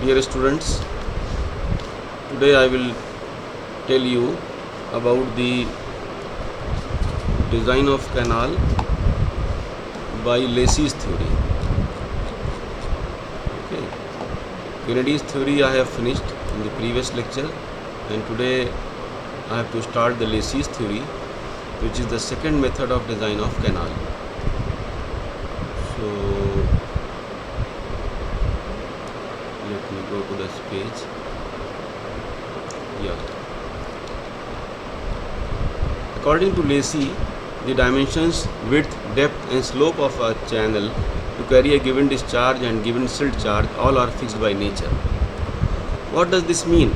Dear students, today I will tell you about the design of canal by Lacy's theory. Okay. Kennedy's theory I have finished in the previous lecture, and today I have to start the Lacy's theory, which is the second method of design of canal. So let me go to this page. Yeah. According to Lacy, the dimensions, width, depth and slope of a channel to carry a given discharge and given silt charge all are fixed by nature. What does this mean?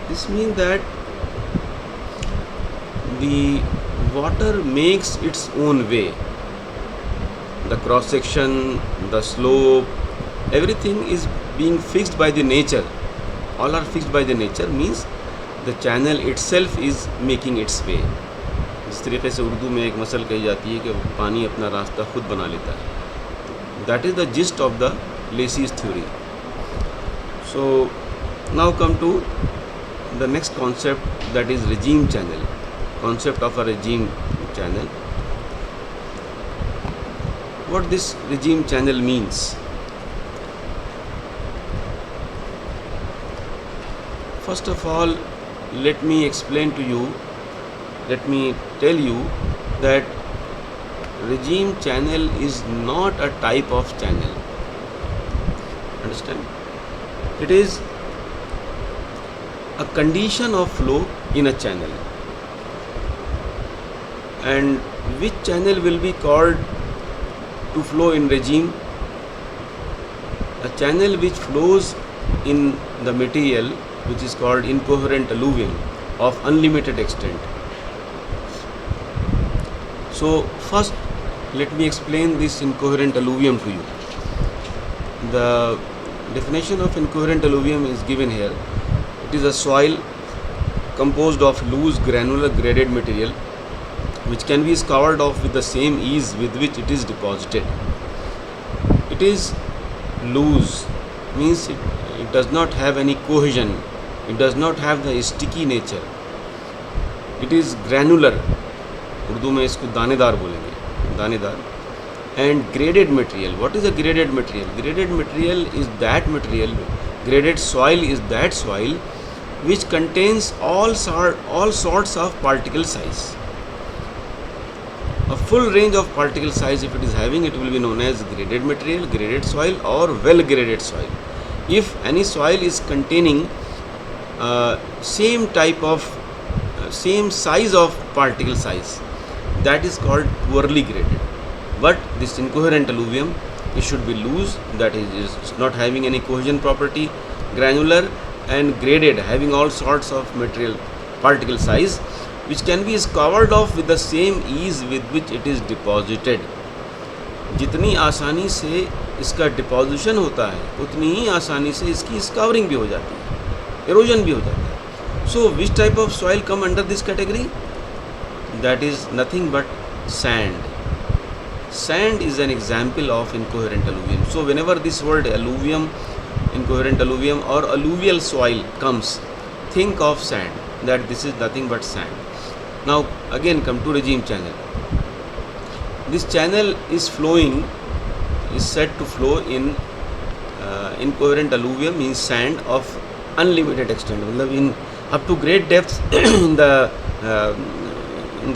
This means that the water makes its own way. The cross section, the slope, everything is being fixed by the nature. All are fixed by the nature means the channel itself is making its way. जिस तरीके से उर्दू में एक muscle कही जाती है कि पानी अपना रास्ता खुद बना लेता है. That is the gist of the Lacy's theory. So now come to the next concept, that is regime channel. Concept of a regime channel. What this regime channel means? First of all, let me explain to you, let me tell you that regime channel is not a type of channel. Understand? It is a condition of flow in a channel. And which channel will be called to flow in regime? A channel which flows in the material which is called incoherent alluvium of unlimited extent. So first let me explain this incoherent alluvium to you. The definition of incoherent alluvium is given here. It is a soil composed of loose granular graded material which can be scoured off with the same ease with which it is deposited. It is loose, means it does not have any cohesion. It does not have the sticky nature. It is granular. Urdu में इसको दानेदार बोलेंगे, दानेदार. And graded material. What is a graded material? Graded material is that material. Graded soil is that soil which contains all sorts of particle size. A full range of particle size, if it is having, it will be known as graded material, graded soil or well graded soil. If any soil is containing same type of same size of particle size, that is called poorly graded. But this incoherent alluvium, it should be loose, that is not having any cohesion property, granular and graded, having all sorts of material particle size, which can be scoured off with the same ease with which it is deposited. जितनी आसानी से इसका deposition होता है उतनी ही आसानी से इसकी स्कावरिंग भी हो जाती है, erosion भी हो जाता है. So which type of soil come under this category? That is nothing but sand. Sand is an example of incoherent alluvium. So whenever this word alluvium, incoherent alluvium or alluvial soil comes, think of sand, that this is nothing but sand. Now again come to regime channel. This channel is flowing, is said to flow in incoherent alluvium, means sand of unlimited extent. In up to great depths in the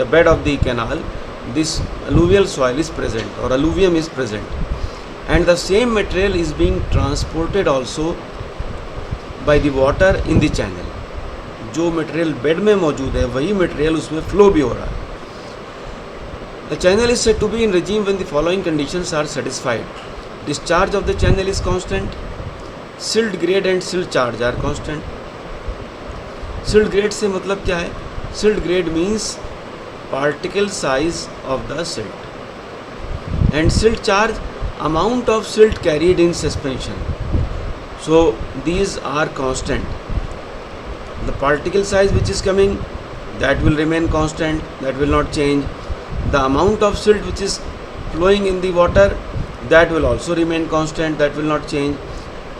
bed of the canal, this alluvial soil is present or alluvium is present, and the same material is being transported also by the water in the channel. जो material bed में मौजूद है वही material उसमें flow भी हो रहा है. The channel is said to be in regime when the following conditions are satisfied. Discharge of the channel is constant. Silt grade and silt charge are constant. Silt grade से मतलब क्या है? Silt grade means particle size of the silt. And silt charge, amount of silt carried in suspension. So these are constant. The particle size which is coming, that will remain constant, that will not change. The amount of silt which is flowing in the water, that will also remain constant, that will not change.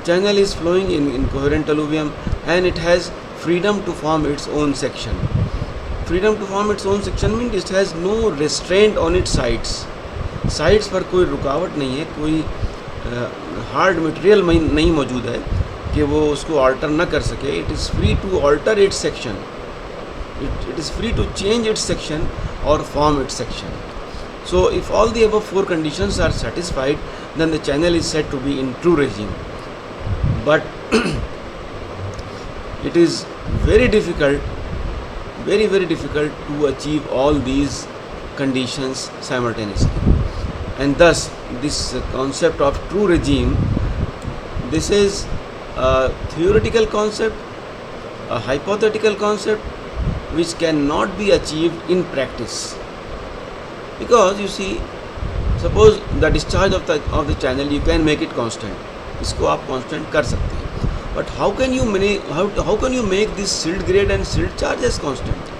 channel is flowing in incoherent alluvium and it has freedom to form its own section. Freedom to form its own section means it has no restraint on its sides. Sides पर कोई रुकावट नहीं है, कोई hard material नहीं मौजूद है कि वो उसको अल्टर ना कर सके. It is free to alter its section, it is free to change its section or form its section. So if all the above four conditions are satisfied, then the channel is said to be in true regime. But it is very difficult to achieve all these conditions simultaneously, and thus this concept of true regime, this is a theoretical concept, a hypothetical concept which cannot be achieved in practice. Because you see, suppose the discharge of the channel, you can make it constant, इसको आप constant कर सकते हैं. But how can you make this silt grade and silt charge as constant?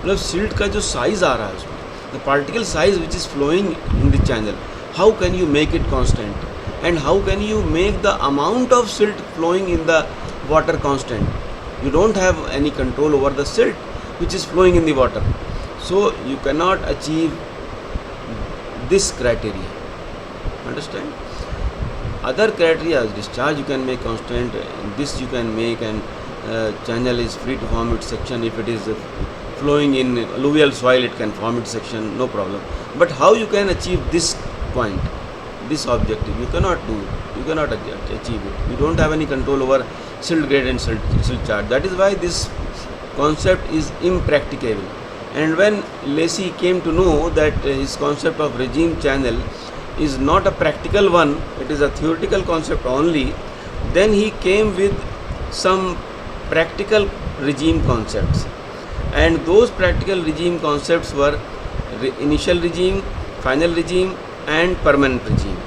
मतलब silt का जो size आ रहा है उसमें, the particle size which is flowing in the channel, how can you make it constant? And how can you make the amount of silt flowing in the water constant? You don't have any control over the silt which is flowing in the water. So you cannot achieve this criteria. Understand? Other criteria, discharge you can make constant, this you can make, and channel is free to form its section. If it is flowing in alluvial soil, it can form its section, no problem. But how you can achieve this point, this objective? You cannot do it. You cannot achieve it. You don't have any control over silt grade and silt charge. That is why this concept is impracticable. And when Lacey came to know that his concept of regime channel is not a practical one, it is a theoretical concept only, then he came with some practical regime concepts. And those practical regime concepts were initial regime, final regime and permanent regime.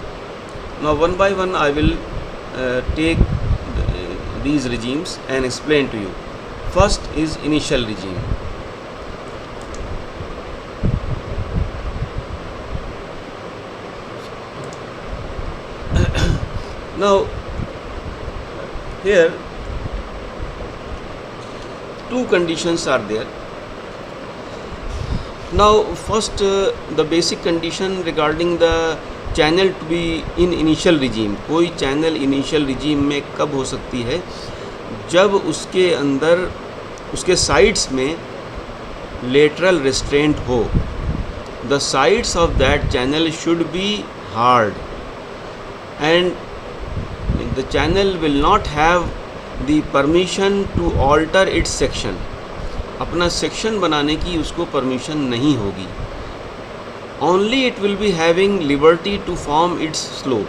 Now one by one I will take these regimes and explain to you. First is initial regime. Now here two conditions are there. Now first the basic condition regarding the channel to be in initial regime. कोई channel initial regime में कब हो सकती है? जब उसके अंदर उसके साइड्स में lateral restraint हो. The sides of that channel should be hard and the channel will not have the permission to alter its section. अपना section बनाने की उसको permission नहीं होगी. Only it will be having liberty to form its slope.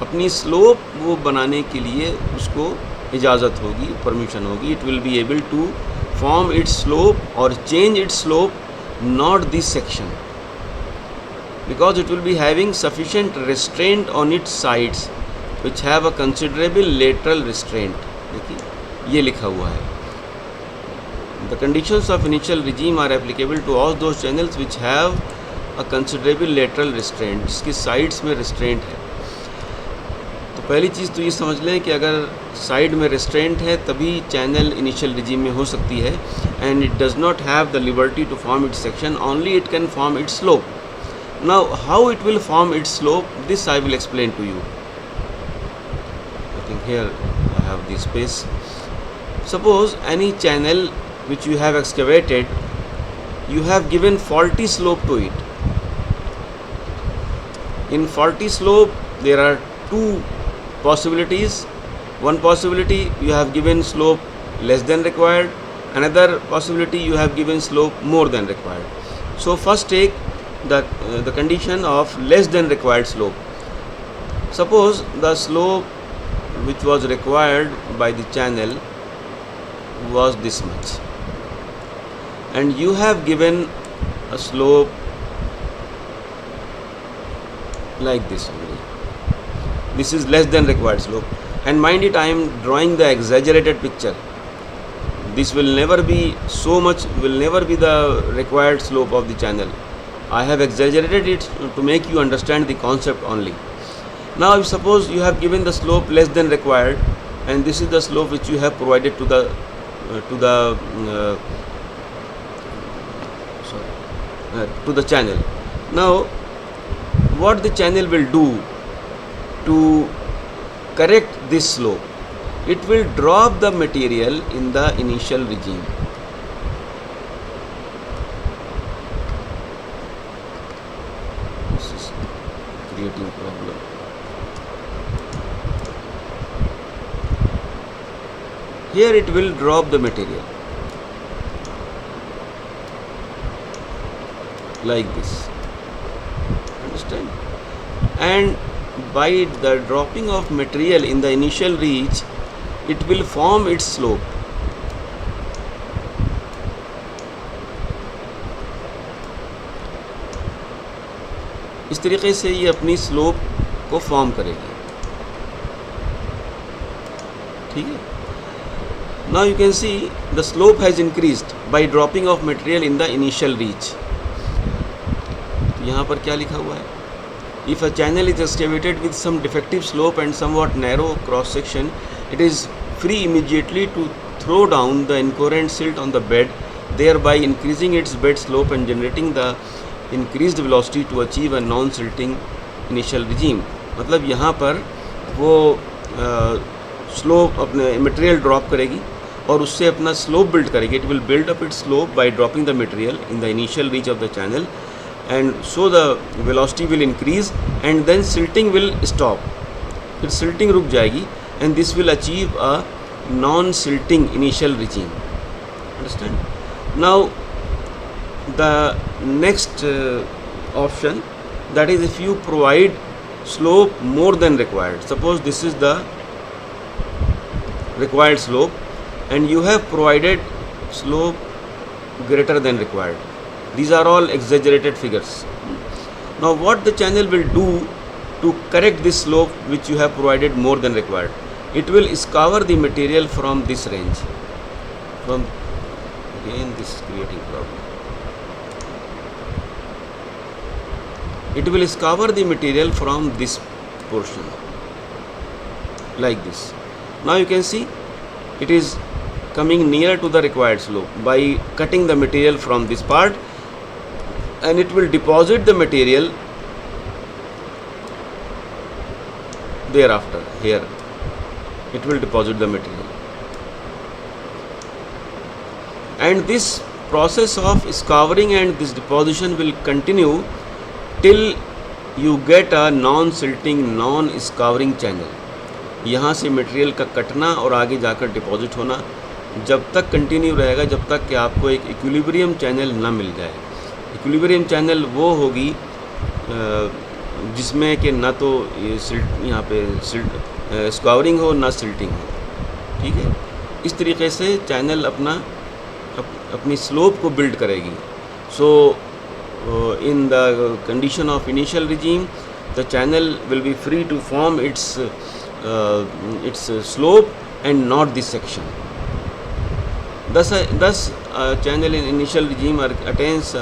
अपनी slope वो बनाने के लिए उसको इजाज़त होगी, परमिशन होगी. It will be able to form its slope or change its slope, not this section, because it will be having sufficient restraint on its sides which have a considerable lateral restraint. देखिए ये लिखा हुआ है. The conditions of initial regime are applicable to all those channels which have a considerable lateral restraint, जिसकी sides में restraint है. पहली चीज़ तो ये समझ लें कि अगर साइड में रेस्ट्रेंट है तभी चैनल इनिशियल रिजीम में हो सकती है. And it does not have the liberty to form its section, only it can form its slope. Now how it will form its slope, this I will explain to you. I think here I have this space. Suppose any channel which you have excavated, you have given faulty slope to it. In faulty slope there are two possibilities. One possibility you have given slope less than required, another possibility you have given slope more than required. So first take the condition of less than required slope. Suppose the slope which was required by the channel was this much, and you have given a slope like this only. This is less than required slope, and mind it, I am drawing the exaggerated picture. This will never be so much, will never be the required slope of the channel. I have exaggerated it to make you understand the concept only. Now if suppose you have given the slope less than required, and this is the slope which you have provided to the to the channel. Now what the channel will do to correct this slope? It will drop the material in the initial regime. This is creating problem. Here it will drop the material like this. Understand? And by the dropping of material in the initial reach, it will form its slope. इस तरीके से ये अपनी slope को form करेगी. ठीक है. Now you can see the slope has increased by dropping of material in the initial reach. यहाँ पर क्या लिखा हुआ है? If a channel is excavated with some defective slope and somewhat narrow cross section, it is free immediately to throw down the incoherent silt on the bed, thereby increasing its bed slope and generating the increased velocity to achieve a non-silting initial regime. मतलब यहाँ पर वो slope अपने material drop करेगी और उससे अपना slope build करेगी. It will build up its slope by dropping the material in the initial reach of the channel, and so the velocity will increase and then silting will stop. फिर silting रुक जाएगी and this will achieve a non-silting initial regime. Understand? Now the next option, that is if you provide slope more than required. Suppose this is the required slope and you have provided slope greater than required. These are all exaggerated figures. Now what the channel will do to correct this slope which you have provided more than required? It will scour the material from this range. From again this is creating problem. It will scour the material from this portion like this. Now you can see it is coming near to the required slope by cutting the material from this part, and it will deposit the material thereafter. Here it will deposit the material, and this process of scouring and this deposition will continue till you get a non-silting, non-scouring channel. यहाँ से material का कटना और आगे जाकर deposit होना जब तक कंटिन्यू रहेगा जब तक कि आपको एक इक्विलिब्रियम चैनल ना मिल जाए. इक्विलिब्रियम चैनल वो होगी जिसमें कि ना तो ये सिल्ट यहाँ पे सिल्ट स्काउरिंग हो ना सिल्टिंग हो. ठीक है. इस तरीके से चैनल अपनी स्लोप को बिल्ड करेगी. सो in the condition of initial regime, the channel will be free to form its slope and not this section. Thus channel in initial regime attains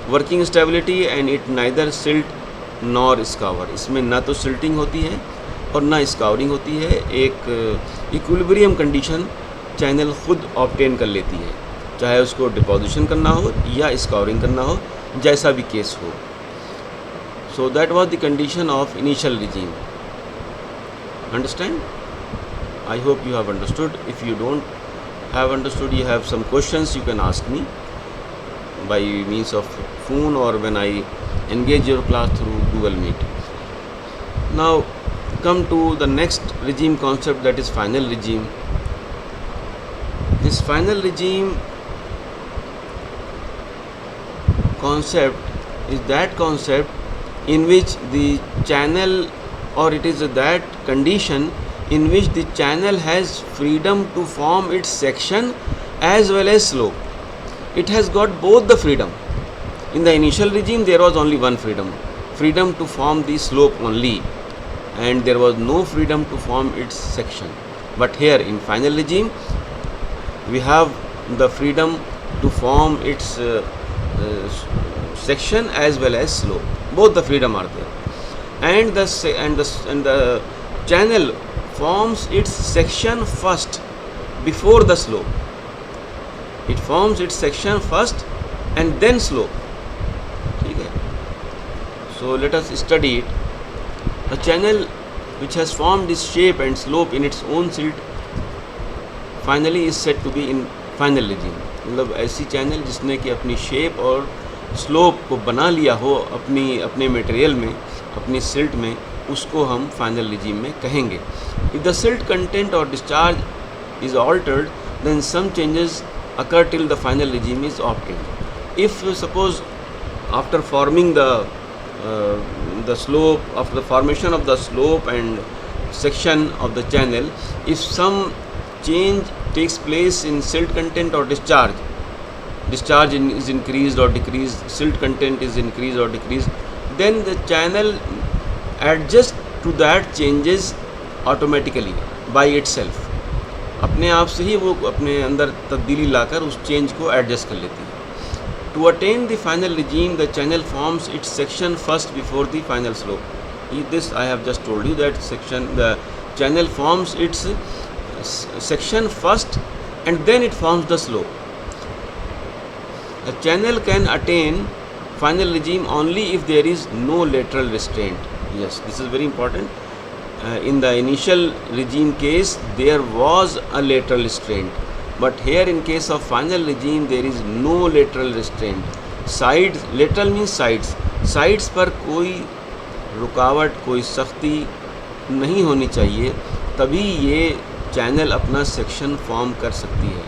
working stability and it neither silt nor scour. इसमें ना तो silting होती है और ना scouring होती है. एक equilibrium condition चैनल खुद ऑब्टेन कर लेती है, चाहे उसको डिपोजिशन करना हो या स्काउरिंग करना हो, जैसा भी केस हो. So that was the condition of initial regime. Understand? I hope you have understood. If you don't have understood, you have some questions, you can ask me by means of phone or when I engage your class through Google Meet. Now come to the next regime concept, that is final regime. This final regime concept is that concept in which the channel, or it is that condition in which the channel has freedom to form its section as well as slope. It has got both the freedom. In the initial regime there was only one freedom to form the slope only, and there was no freedom to form its section. But here in final regime we have the freedom to form its section as well as slope. Both the freedom are there. and the channel forms its section first before the slope. It forms its section first and then slope. Okay. So let us study it. A channel which has formed its shape and slope in its own silt finally is said to be in final regime. मतलब ऐसी channel जिसने कि अपनी shape और slope को बना लिया हो अपने मटेरियल में, अपनी सिल्ट में, उसको हम फाइनल रिजीम में कहेंगे. इफ़ द सिल्ट कंटेंट और discharge is altered then some changes occur till the final regime is obtained. If suppose after forming the slope, after the formation of the slope and section of the channel, if some change takes place in silt content or discharge is increased or decreased, silt content is increased or decreased, then the channel adjusts to that changes automatically by itself. अपने आप से ही वो अपने अंदर तब्दीली लाकर उस change को adjust कर लेती है. To attain the final regime the channel forms its section first before the final slope. This I have just told you that the channel forms its section first and then it forms the slope. A channel can attain final regime only if there is no lateral restraint. Yes, this is very important. In the initial regime case there was a lateral restraint, but here in case of final regime there is no lateral restraint. Sides, lateral means sides पर कोई रुकावट, कोई सख्ती नहीं होनी चाहिए, तभी ये चैनल अपना सेक्शन फॉर्म कर सकती है.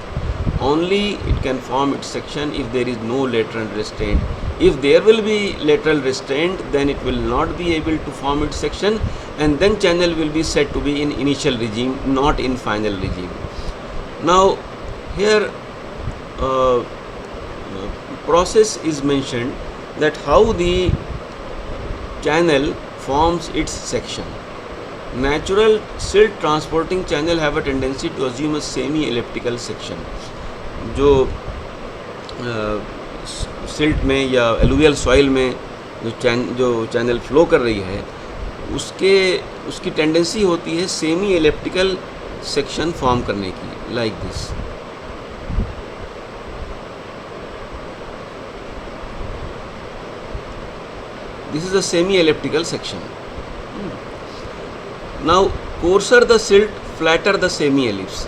Only it can form its section if there is no lateral restraint. If there will be lateral restraint, then it will not be able to form its section, and then channel will be said to be in initial regime, not in final regime. Now here process is mentioned that how the channel forms its section. Natural silt transporting channel have a tendency to assume a semi elliptical section. जो silt में या alluvial soil में जो channel flow कर रही है उसकी tendency होती है सेमी एलिप्टिकल सेक्शन फॉर्म करने की, like this. This is a semi elliptical section. Now coarser the silt, flatter the semi ellipse.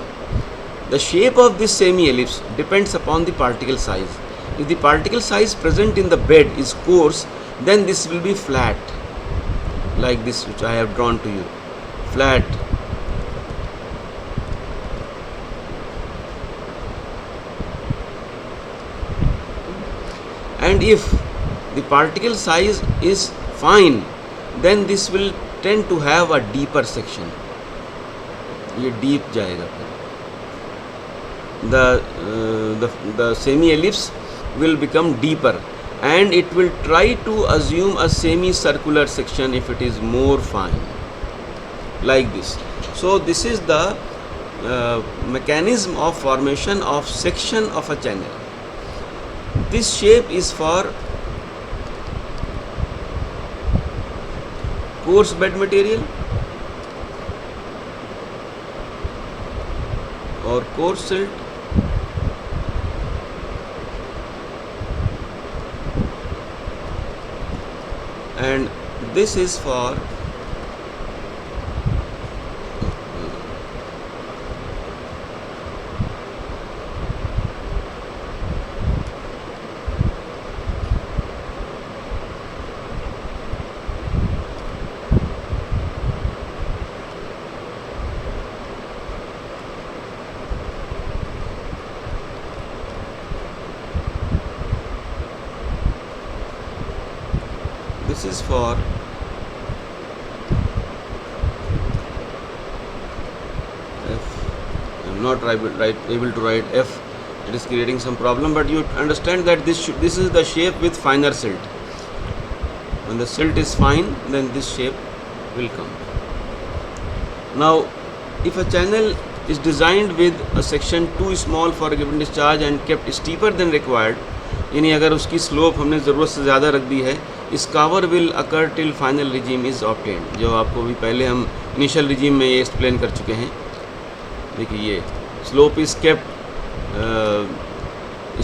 The shape of this semi ellipse depends upon the particle size. If the particle size present in the bed is coarse, then this will be flat, like this which I have drawn to you, flat. And if the particle size is fine, then this will tend to have a deeper section. ये deep जाएगा. The semi ellipse will become deeper and it will try to assume a semicircular section if it is more fine, like this. So this is the mechanism of formation of section of a channel. This shape is for coarse bed material or coarse silt, and this is for this is for F. I am not able to write F. It is creating some problem, but you understand that this is the shape with finer silt. When the silt is fine, then this shape will come. Now, if a channel is designed with a section too small for a given discharge and kept steeper than required, यानी अगर उसकी slope हमने ज़रूरत से ज़्यादा रख दी है scour will occur till final regime is obtained, जो आपको भी पहले हम इनिशियल रिजीम में ये एक्सप्लेन कर चुके हैं। देखिए ये slope is kept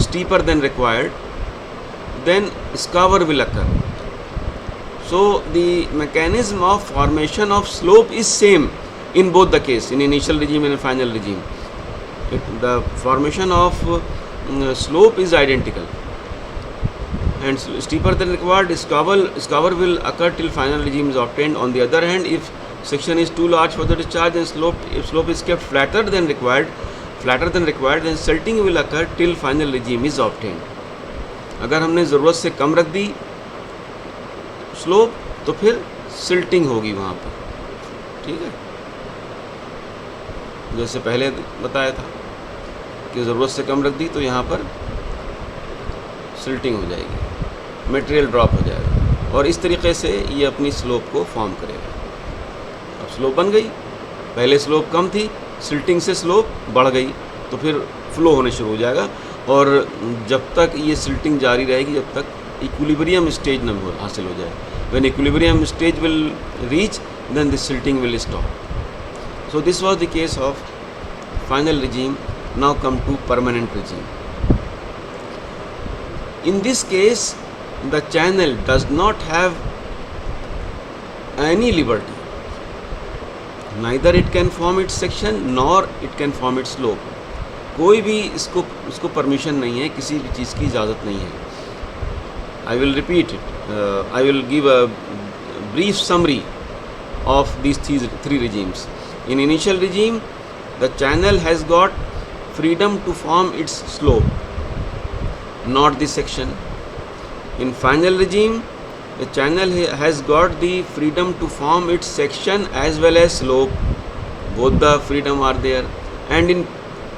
steeper than required, then scour will occur. So the mechanism of formation of slope is same in both the case, in initial regime and final regime. The formation of slope is identical, and steeper than required, scour will occur till final regime is obtained. On the other hand, if section is too large for the discharge and if slope is kept flatter than required, then silting will occur till final regime is obtained. अगर हमने ज़रूरत से कम रख दी slope तो फिर silting होगी वहाँ पर, ठीक है। जैसे पहले बताया था कि ज़रूरत से कम रख दी तो यहाँ पर सिल्टिंग हो जाएगी, मटेरियल ड्रॉप हो जाएगा, और इस तरीके से ये अपनी स्लोप को फॉर्म करेगा। अब स्लोप बन गई, पहले स्लोप कम थी, सिल्टिंग से स्लोप बढ़ गई तो फिर फ्लो होने शुरू हो जाएगा, और जब तक ये सिल्टिंग जारी रहेगी जब तक इक्विलिब्रियम स्टेज न हासिल हो जाए। When equilibrium stage will reach then the silting will stop. So this was the case of final regime. Now come to permanent regime. In this case the channel does not have any liberty, neither it can form its section nor it can form its slope. कोई भी इसको permission नहीं है, किसी भी चीज़ की इजाज़त नहीं है। I will repeat it, I will give a brief summary of these three regimes. In initial regime, the channel has got freedom to form its slope, not the section. In final regime, the channel has got the freedom to form its section as well as slope. Both the freedom are there. And in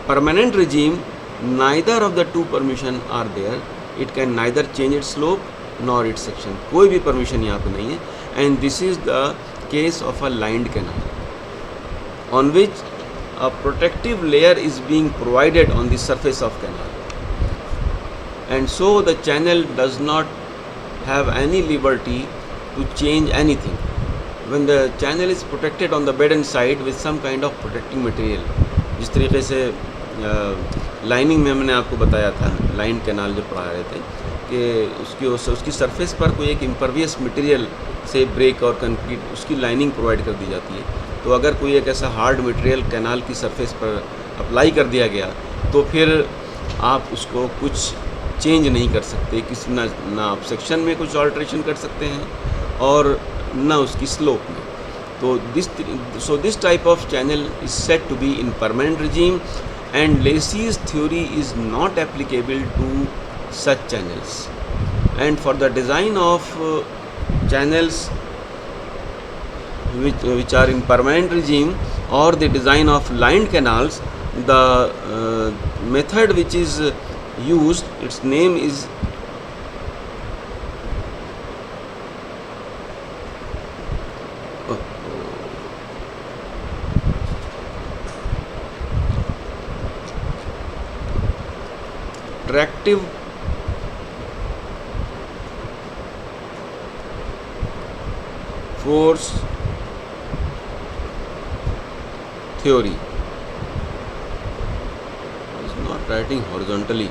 permanent regime, neither of the two permission are there. It can neither change its slope nor its section. कोई भी permission यहाँ पे नहीं है. And this is the case of a lined canal, on which a protective layer is being provided on the surface of canal, and so the channel does not have any liberty to change anything. When the channel is protected on the bed and side with some kind of protecting material, जिस तरीके से lining में मैंने आपको बताया था, line canal जो पढ़ा रहे थे कि उसकी सरफेस पर कोई एक इम्परवियस मटेरियल से ब्रेक और कंक्रीट उसकी लाइनिंग प्रोवाइड कर दी जाती है. तो अगर कोई एक ऐसा हार्ड मटेरियल कैनाल की सरफेस पर अप्लाई कर दिया गया तो फिर आप उसको कुछ चेंज नहीं कर सकते, किसी ना आप सेक्शन में कुछ ऑल्ट्रेशन कर सकते हैं और ना उसकी स्लोप में. तो this type of channel is set to be in permanent regime, and Lacey's theory is not applicable to such channels. And for the design of channels which are in permanent regime or the design of lined canals, the method which is used, its name is tractive force theory. It's not writing horizontally.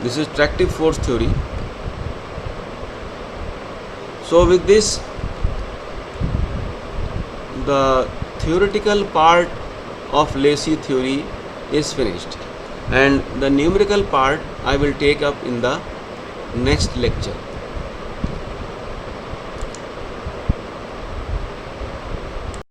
This is tractive force theory. So with this, the theoretical part of Lacey theory is finished, and the numerical part I will take up in the next lecture.